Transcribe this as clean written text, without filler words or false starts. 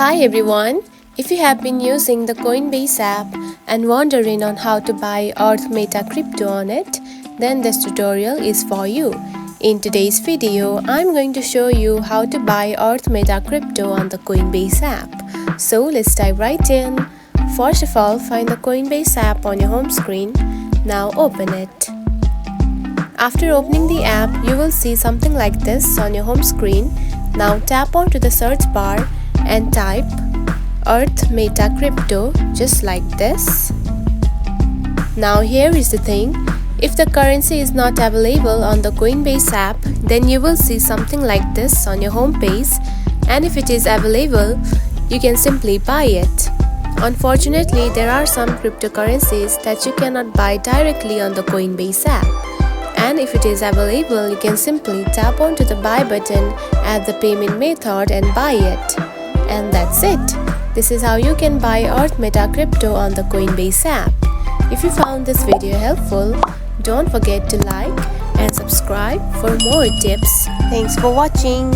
Hi everyone! If you have been using the Coinbase app and wondering on how to buy Earth Meta crypto on it, then this tutorial is for you. In today's video, I'm going to show you how to buy Earth Meta crypto on the Coinbase app. So let's dive right in. First of all, find the Coinbase app on your home screen. Now open it. After opening the app, you will see something like this on your home screen. Now tap onto the search bar and type Earth Meta Crypto just like this. Now here is the thing, if the currency is not available on the Coinbase app, then you will see something like this on your home page, and if it is available, you can simply buy it. Unfortunately, there are some cryptocurrencies that you cannot buy directly on the Coinbase app. And if it is available, you can simply tap onto the buy button at the payment method and buy it. And that's it. This is how you can buy Earth Meta crypto on the Coinbase app. If you found this video helpful, don't forget to like and subscribe for more tips. Thanks for watching.